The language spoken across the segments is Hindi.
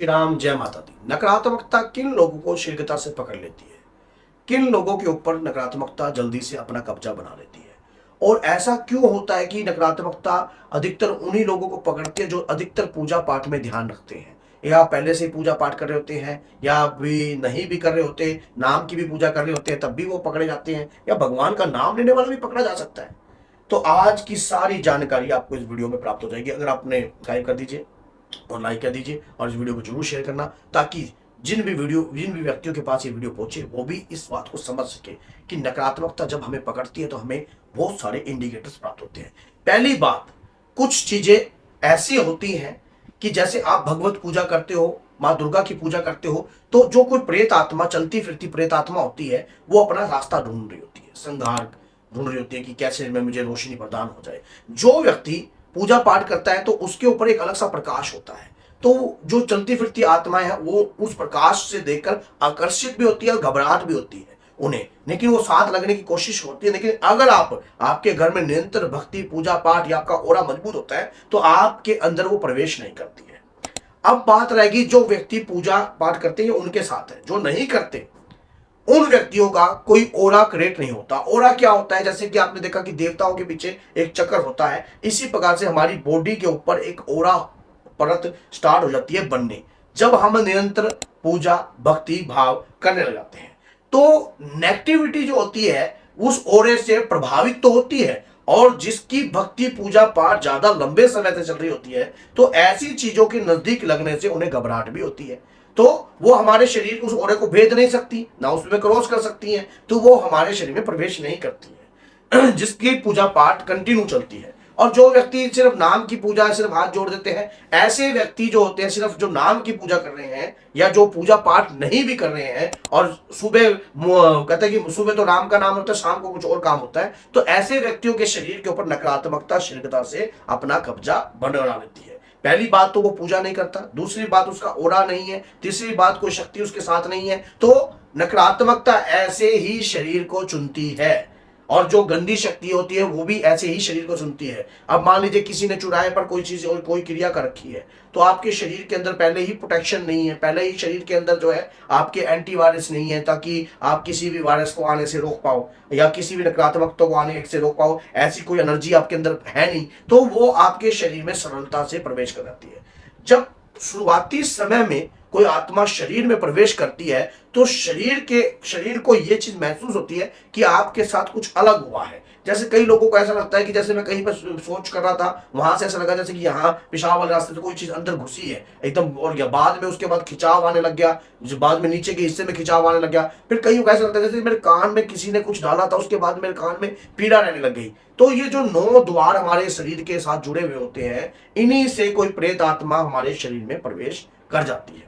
श्री राम, जय माता दी। नकारात्मकता किन लोगों को शीघ्रता से पकड़ लेती है? किन लोगों के ऊपर नकारात्मकता जल्दी से अपना कब्जा बना लेती है? और ऐसा क्यों होता है कि नकारात्मकता अधिकतर उन्हीं लोगों को पकड़ती है जो अधिकतर पूजा पाठ में ध्यान रखते हैं, या पहले से ही पूजा पाठ कर रहे होते हैं, या भी नहीं भी कर रहे होते, नाम की भी पूजा कर रहे होते हैं, तब भी वो पकड़े जाते हैं, या भगवान का नाम लेने वाला भी पकड़ा जा सकता है। तो आज की सारी जानकारी आपको इस वीडियो में प्राप्त हो जाएगी। अगर आपने टाइप कर दीजिए और लाइक कर दीजिए और इस वीडियो को जरूर शेयर करना, ताकि जिन भी व्यक्तियों के पास ये वीडियो पहुंचे वो भी इस बात को समझ सके कि नकारात्मकता जब हमें पकड़ती है तो हमें बहुत सारे इंडिकेटर्स प्राप्त होते हैं। पहली बात, कुछ चीजें ऐसी होती हैं कि जैसे आप भगवत पूजा करते हो, माँ दुर्गा की पूजा करते हो, तो जो कोई प्रेत आत्मा, चलती फिरती प्रेत आत्मा होती है, वो अपना रास्ता ढूंढ रही होती है, संघार ढूंढ रही होती है कि कैसे में मुझे रोशनी प्रदान हो जाए। जो व्यक्ति पूजा पाठ करता है तो उसके ऊपर एक अलग सा प्रकाश होता है, तो जो चलती फिरती आत्माएं हैं वो उस प्रकाश से देखकर आकर्षित भी होती है और घबराहट भी होती है उन्हें, लेकिन वो साथ लगने की कोशिश होती है। लेकिन अगर आपके घर में निरंतर भक्ति, पूजा पाठ या आपका ओरा मजबूत होता है तो आपके अंदर वो प्रवेश नहीं करती है। अब बात रहेगी जो व्यक्ति पूजा पाठ करते हैं उनके साथ है, जो नहीं करते उन व्यक्तियों का कोई ओरा क्रिएट नहीं होता। ओरा क्या होता है? जैसे कि आपने देखा कि देवताओं के पीछे एक चक्र होता है, इसी प्रकार से हमारी बॉडी के ऊपर एक ओरा परत स्टार्ट हो जाती है बनने, जब हम निरंतर पूजा भक्ति भाव करने लग जाते हैं। तो नेगेटिविटी जो होती है उस ओरे से प्रभावित तो होती है, और जिसकी भक्ति पूजा पाठ ज्यादा लंबे समय से चल रही होती है तो ऐसी चीजों के नजदीक लगने से उन्हें घबराहट भी होती है। तो वो हमारे शरीर उस ओरे को भेद नहीं सकती, ना उसमें क्रॉस कर सकती है, तो वो हमारे शरीर में प्रवेश नहीं करती है जिसकी पूजा पाठ कंटिन्यू चलती है। और जो व्यक्ति सिर्फ नाम की पूजा, सिर्फ हाथ जोड़ देते हैं, ऐसे व्यक्ति जो होते हैं सिर्फ जो नाम की पूजा कर रहे हैं या जो पूजा पाठ नहीं भी कर रहे हैं, और सुबह कहते हैं कि सुबह तो राम का नाम होता है, शाम को कुछ और काम होता है, तो ऐसे व्यक्तियों के शरीर के ऊपर नकारात्मकता शीघ्रता से अपना कब्जा बना लेती है। पहली बात तो वो पूजा नहीं करता, दूसरी बात उसका ओरा नहीं है, तीसरी बात कोई शक्ति उसके साथ नहीं है। तो नकारात्मकता ऐसे ही शरीर को चुनती है, और जो गंदी शक्ति होती है वो भी ऐसे ही शरीर को चुनती है। अब मान लीजिए किसी ने चुराहे पर कोई चीज और कोई क्रिया कर रखी है, तो आपके शरीर के अंदर पहले ही प्रोटेक्शन नहीं है, पहले ही शरीर के अंदर जो है आपके एंटीवायरस नहीं है, ताकि आप किसी भी वायरस को आने से रोक पाओ या किसी भी नकारात्मकता को आने से रोक पाओ, ऐसी कोई एनर्जी आपके अंदर है नहीं, तो वो आपके शरीर में सरलता से प्रवेश कर जाती है। जब शुरुआती समय में कोई आत्मा शरीर में प्रवेश करती है तो शरीर को यह चीज महसूस होती है कि आपके साथ कुछ अलग हुआ है। जैसे कई लोगों को ऐसा लगता है कि जैसे मैं कहीं पर सोच कर रहा था, वहां से ऐसा लगा जैसे कि यहाँ पेशाब वाले रास्ते से कोई चीज अंदर घुसी है एकदम, और या बाद में उसके बाद खिंचाव आने लग गया, जो बाद में नीचे के हिस्से में खिंचाव आने लग गया। फिर कईयों को ऐसा लगता है जैसे मेरे कान में किसी ने कुछ डाला था, उसके बाद मेरे कान में पीड़ा रहने लग गई। तो ये जो 9 द्वार हमारे शरीर के साथ जुड़े हुए होते हैं, इन्हीं से कोई प्रेत आत्मा हमारे शरीर में प्रवेश कर जाती है।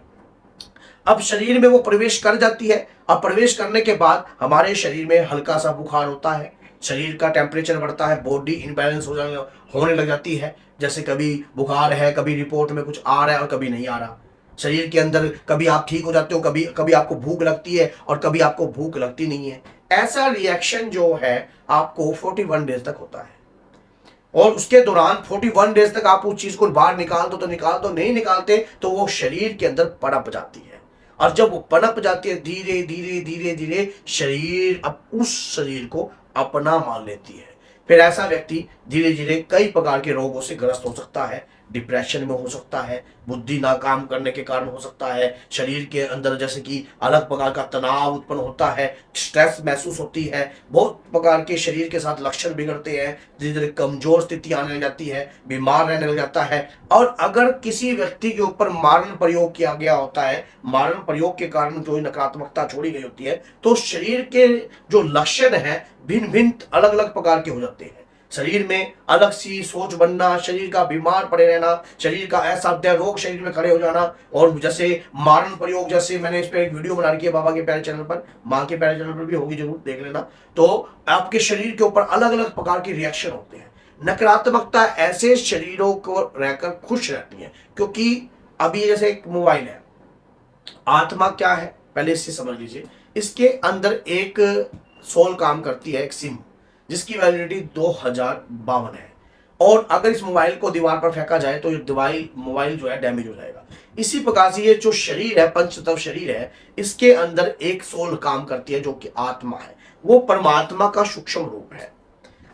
अब शरीर में वो प्रवेश कर जाती है, और प्रवेश करने के बाद हमारे शरीर में हल्का सा बुखार होता है, शरीर का टेम्परेचर बढ़ता है, बॉडी इनबैलेंस होने लग जाती है। जैसे कभी बुखार है, कभी रिपोर्ट में कुछ आ रहा है और कभी नहीं आ रहा। शरीर के अंदर कभी आप ठीक हो जाते हो, कभी कभी आपको भूख लगती है और कभी आपको भूख लगती नहीं है। ऐसा रिएक्शन जो है आपको 41 डेज तक होता है, और उसके दौरान 41 डेज तक आप उस चीज को बाहर निकाल दो तो निकाल दो, नहीं निकालते तो वो शरीर के अंदर पनप जाती है। और जब वो पनप जाती है, धीरे धीरे धीरे धीरे शरीर अब उस शरीर को अपना मान लेती है। फिर ऐसा व्यक्ति धीरे धीरे कई प्रकार के रोगों से ग्रस्त हो सकता है, डिप्रेशन में हो सकता है, बुद्धि ना काम करने के कारण हो सकता है, शरीर के अंदर जैसे कि अलग प्रकार का तनाव उत्पन्न होता है, स्ट्रेस महसूस होती है, बहुत प्रकार के शरीर के साथ लक्षण बिगड़ते हैं, धीरे धीरे कमजोर स्थिति आने लग जाती है, बीमार रहने लग जाता है। और अगर किसी व्यक्ति के ऊपर मारण प्रयोग किया गया होता है, मारण प्रयोग के कारण जो नकारात्मकता छोड़ी गई होती है, तो शरीर के जो लक्षण है भिन्न भिन्न अलग अलग प्रकार के हो जाते हैं। शरीर में अलग सी सोच बनना, शरीर का बीमार पड़े रहना, शरीर का असाध्य रोग शरीर में खड़े हो जाना, और जैसे मारण प्रयोग, जैसे मैंने इस पर एक वीडियो बना रखी है बाबा के प्यारे चैनल पर, माँ के प्यारे चैनल पर भी होगी, जरूर देख लेना। तो आपके शरीर के ऊपर अलग अलग प्रकार के रिएक्शन होते हैं। नकारात्मकता ऐसे शरीरों को रहकर खुश रहती है, क्योंकि अभी जैसे एक मोबाइल है, आत्मा क्या है पहले इससे समझ लीजिए। इसके अंदर एक सोल काम करती है, एक सिम, जिसकी वैलिडिटी 2052 है, और अगर इस मोबाइल को दीवार पर फेंका जाए तो ये मोबाइल जो है डैमेज हो जाएगा। इसी प्रकार से ये जो शरीर है, पंचतत्व शरीर है, इसके अंदर एक सोल काम करती है जो कि आत्मा है, वो परमात्मा का सूक्ष्म रूप है।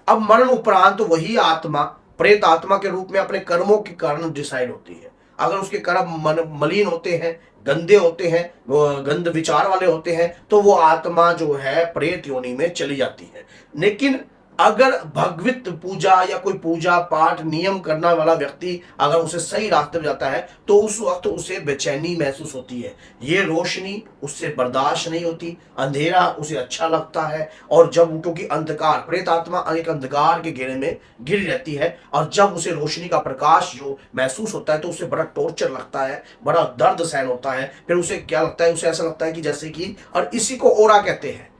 अब मरण उपरांत वही आत्मा प्रेत आत्मा के रूप में अपने कर्मों के कारण डिसाइड होती है। अगर उसके कर्म मलिन होते हैं, गंदे होते हैं, वो गंद विचार वाले होते हैं, तो वो आत्मा जो है प्रेत योनि में चली जाती है। लेकिन अगर भगवत पूजा या कोई पूजा पाठ नियम करने वाला व्यक्ति अगर उसे सही रास्ते में जाता है तो उस वक्त उसे बेचैनी महसूस होती है, ये रोशनी उससे बर्दाश्त नहीं होती, अंधेरा उसे अच्छा लगता है। और जब, क्योंकि अंधकार, प्रेत आत्मा एक अंधकार के घेरे में घिरी रहती है, और जब उसे रोशनी का प्रकाश जो महसूस होता है तो उसे बड़ा टॉर्चर लगता है, बड़ा दर्द सहन होता है। फिर उसे क्या लगता है, उसे ऐसा लगता है कि जैसे कि, और इसी को ओरा कहते हैं।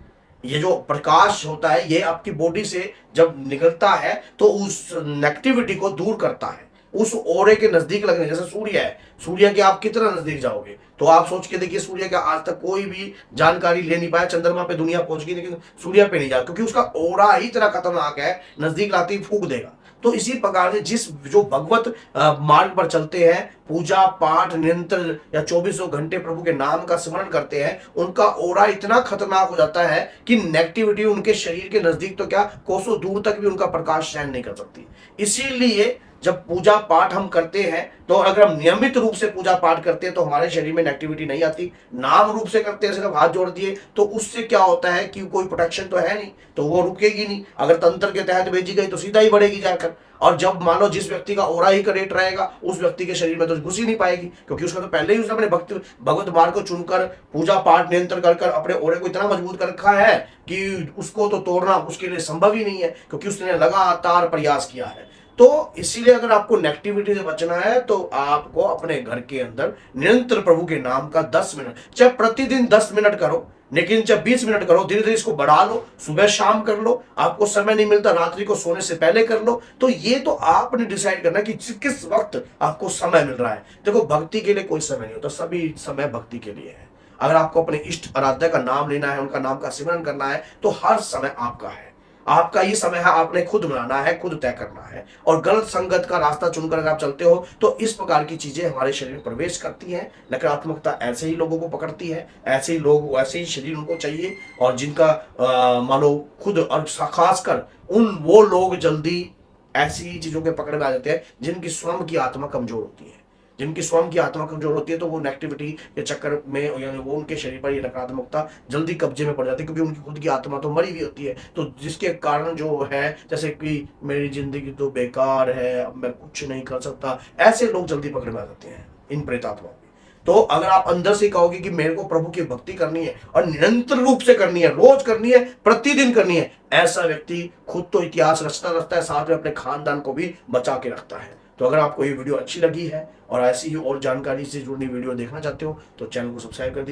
ये जो प्रकाश होता है ये आपकी बॉडी से जब निकलता है तो उस नेगेटिविटी को दूर करता है, उस ओरे के नजदीक लगने। जैसे सूर्य है, सूर्य के आप कितना नजदीक जाओगे, तो आप सोच के देखिए, सूर्य का आज तक कोई भी जानकारी ले नहीं पाया, चंद्रमा पे दुनिया पहुंच गई लेकिन सूर्य पे नहीं जा, क्योंकि उसका ओरा ही इतना खतरनाक है, नजदीक लाते ही फूंक देगा। तो इसी प्रकार से जिस जो भगवत मार्ग पर चलते हैं, पूजा पाठ निरंतर या 24 घंटे प्रभु के नाम का स्मरण करते हैं, उनका ओरा इतना खतरनाक हो जाता है कि नेगेटिविटी उनके शरीर के नजदीक तो क्या, कोसों दूर तक भी उनका प्रकाश सहन नहीं कर सकती। इसीलिए जब पूजा पाठ हम करते हैं तो अगर हम नियमित रूप से पूजा पाठ करते हैं तो हमारे शरीर में नेगेटिविटी नहीं आती। नाम रूप से करते हैं, सिर्फ हाथ जोड़ दिए, तो उससे क्या होता है कि कोई प्रोटेक्शन तो है नहीं, तो वो रुकेगी नहीं। अगर तंत्र के तहत भेजी गई तो सीधा ही बढ़ेगी जाकर। और जब मान लो जिस व्यक्ति का ओरा ही करेक्ट रहेगा, उस व्यक्ति के शरीर में तो घुस ही नहीं पाएगी, क्योंकि उसका तो पहले ही उसने अपने भगवत मार्ग को चुनकर पूजा पाठ नियंत्रण कर कर अपने ओरे को इतना मजबूत कर रखा है कि उसको तो तोड़ना उसके लिए संभव ही नहीं है, क्योंकि उसने लगातार प्रयास किया है। तो इसीलिए अगर आपको नेगेटिविटी से बचना है तो आपको अपने घर के अंदर निरंतर प्रभु के नाम का 10 मिनट, चाहे प्रतिदिन 10 मिनट करो, लेकिन जब 20 मिनट करो, धीरे धीरे इसको बढ़ा लो, सुबह शाम कर लो, आपको समय नहीं मिलता रात्रि को सोने से पहले कर लो। तो ये तो आपने डिसाइड करना है कि किस वक्त आपको समय मिल रहा है। देखो, भक्ति के लिए कोई समय नहीं होता, सभी समय भक्ति के लिए है। अगर आपको अपने इष्ट आराध्य का नाम लेना है, उनका नाम का सिमरन करना है, तो हर समय आपका है, आपका ही समय है, आपने खुद बनाना है, खुद तय करना है। और गलत संगत का रास्ता चुनकर अगर आप चलते हो तो इस प्रकार की चीजें हमारे शरीर में प्रवेश करती हैं। नकारात्मकता ऐसे ही लोगों को पकड़ती है, ऐसे ही लोग, ऐसे ही शरीर उनको चाहिए, और जिनका मानो खुद, और खासकर वो लोग जल्दी ऐसी चीजों के पकड़ में आ जाते हैं जिनकी स्वयं की आत्मा कमजोर होती है। जिनकी स्वयं की आत्मा कमजोर होती है तो वो नेगेटिविटी के चक्कर में, यानी वो उनके शरीर पर ये नकारात्मकता जल्दी कब्जे में पड़ जाती है, क्योंकि उनकी खुद की आत्मा तो मरी हुई होती है। तो जिसके कारण जो है, जैसे कि मेरी जिंदगी तो बेकार है, अब मैं कुछ नहीं कर सकता, ऐसे लोग जल्दी पकड़ में आ जाते हैं इन प्रेतात्माओं की। तो अगर आप अंदर से कहोगे कि मेरे को प्रभु की भक्ति करनी है और निरंतर रूप से करनी है, रोज करनी है, प्रतिदिन करनी है, ऐसा व्यक्ति खुद तो इतिहास रचता है, साथ में अपने खानदान को भी बचा के रखता है। तो अगर आपको ये वीडियो अच्छी लगी है और ऐसी ही और जानकारी से जुड़ी वीडियो देखना चाहते हो तो चैनल को सब्सक्राइब कर दीजिए।